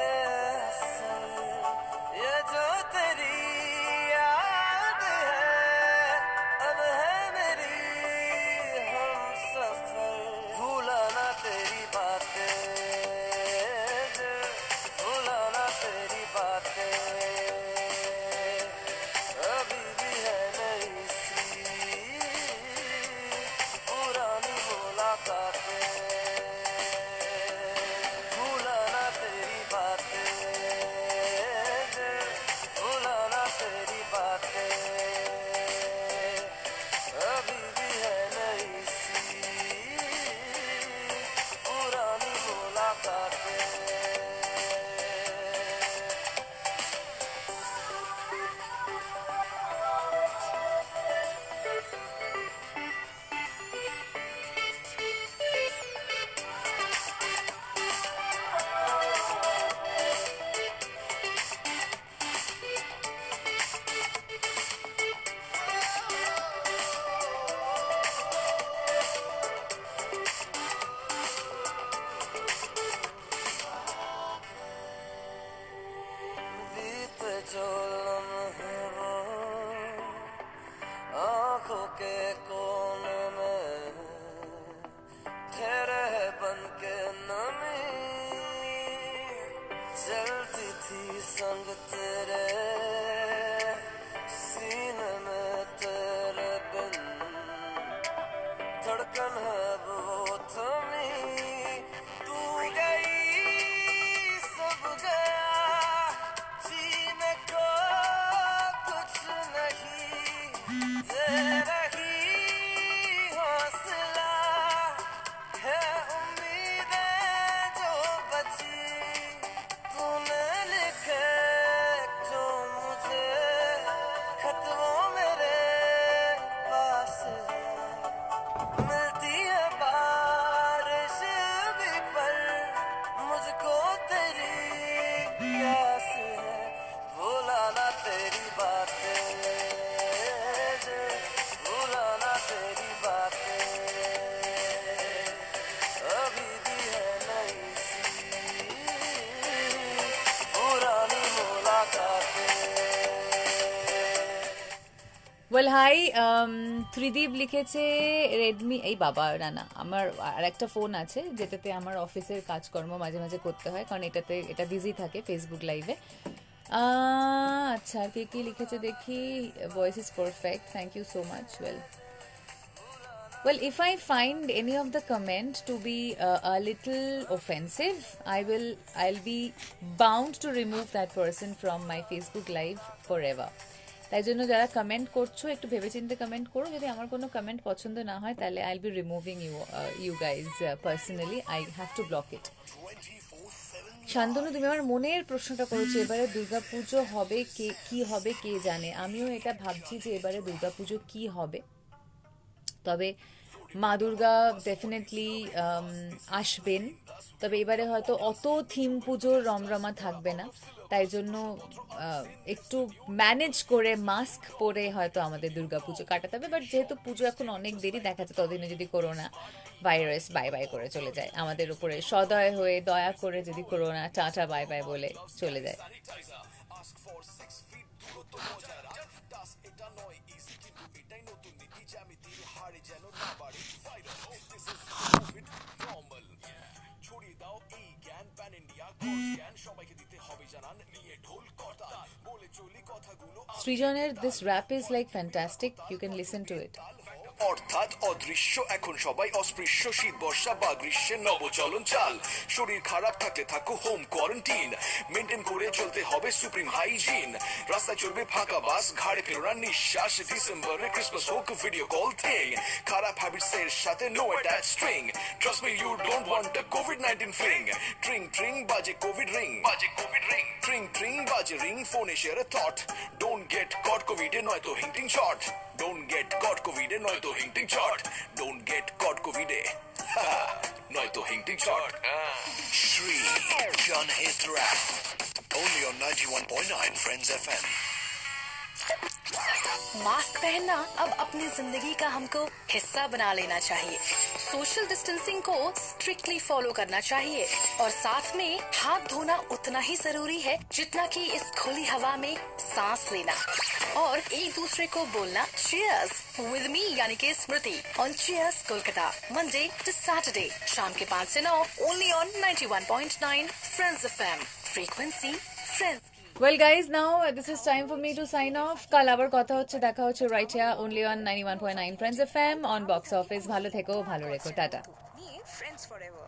S13: बेअसर ये जो तेरी याद है अब है मेरी हम सफर भूला ना तेरी बातें भूला ना तेरी बातें अभी भी है नई सी तेरा ही हौसला है, उम्मीदें जो बची तूने लिखे जो मुझे खत वो मेरे पास है। मिलती है बारिश भी पर मुझको तेरी प्यास है। भुलाना तेरी बातें, भुलाना तेरी बातें अभी भी है नई सी पुरानी मुलाकातें।
S2: ওয়েল হাই ত্রিদীপ লিখেছে রেডমি, এই বাবা না না, আমার আর একটা ফোন আছে যেটাতে আমার অফিসের কাজকর্ম মাঝে মাঝে করতে হয়, কারণ এটা বিজি থাকে ফেসবুক লাইভে। আচ্ছা আর কে কি লিখেছে দেখি। Voice is perfect, thank you so much. Well, if I find any of the comment to be a little offensive, I'll be bound to remove that person from my Facebook live forever. তাই জন্য যারা comment করছো একটু ভেবেচিন্তে comment করো। যদি আমার কোনো কমেন্ট পছন্দ না হয় তাহলে I'll be removing you guys personally. I have to block it. Shantanu, তুমি আমার মনের প্রশ্নটা করেছো, এবারে দুর্গাপুজো হবে কি হবে কে জানে। আমিও এটা ভাবছি যে এবারে দুর্গাপুজো কি হবে। তবে মা দুর্গা ডেফিনেটলি আসবেন, তবে এবারে হয়তো অত থিম পুজোর রমরমা থাকবে না, তাই জন্য একটু ম্যানেজ করে মাস্ক পরে হয়তো আমাদের দুর্গাপুজো কাটাতে হবে। বাট যেহেতু পুজো এখন অনেক দেরি, দেখা যাচ্ছে ততদিনে যদি করোনা ভাইরাস বাই বাই করে চলে যায় আমাদের উপরে, সদয় হয়ে দয়া করে যদি করোনা টাটা বাই বাই বলে চলে যায়। সৃজনের this rap is like fantastic, you can listen to it.
S6: অর্থাৎ অদৃশ্য এখন সবাই অস্পৃশ্য, শীত বর্ষা বা গ্রীষ্মের নবচলন চাল। শরীর খারাপ থাকলে থাকো হোম কোয়ারেন্টিন, মেনটেন করে চলতে হবে সুপ্রিম হাইজিন। রাস্তায় চলবে ফাঁকা বাস, ঘাড়ে ফেরোনা নিঃশ্বাস, ডিসেম্বরে ক্রিসমাস হোক ভিডিও কল থিং। খারাপ হ্যাবিটস এর সাথে no attach string, trust me you don't want a কোভিড-19 ফ্লিং। ট্রিং ট্রিং বাজে কোভিড রিং, বাজে কোভিড রিং, ট্রিং ট্রিং বাজে রিং, ফোনে share a thought. Don't get caught কোভিডে নয়তো হিংটিং শট, ডোন্ট গেট কট কোভিডে নয়তো হিংটিং শট, ডোন্ট গেট কট কোভিডে নয়তো হিংটিং shot.
S1: Shri Janhit Rap, only on 91.9 Friends FM.
S3: Mask पहनना अब अपनी जिंदगी का हमको हिस्सा बना लेना चाहिए। सोशल डिस्टेंसिंग को स्ट्रिक्टली फॉलो करना चाहिए और साथ में हाथ धोना उतना ही जरूरी है जितना कि इस खुली हवा में सांस लेना, और एक दूसरे को बोलना चीयर्स विद मी यानी कि Smriti on Cheers Kolkata, Monday to Saturday शाम के 5 से 9 only on 91.9 Friends FM, frequency Friends.
S2: Well guys, now this is time for me to sign off. কাল আবার কথা হচ্ছে, দেখা হচ্ছে right here only on 91.9 Friends FM on Box Office. ভালো থেকো, ভালো রেখো, টাটা।
S7: Friends forever.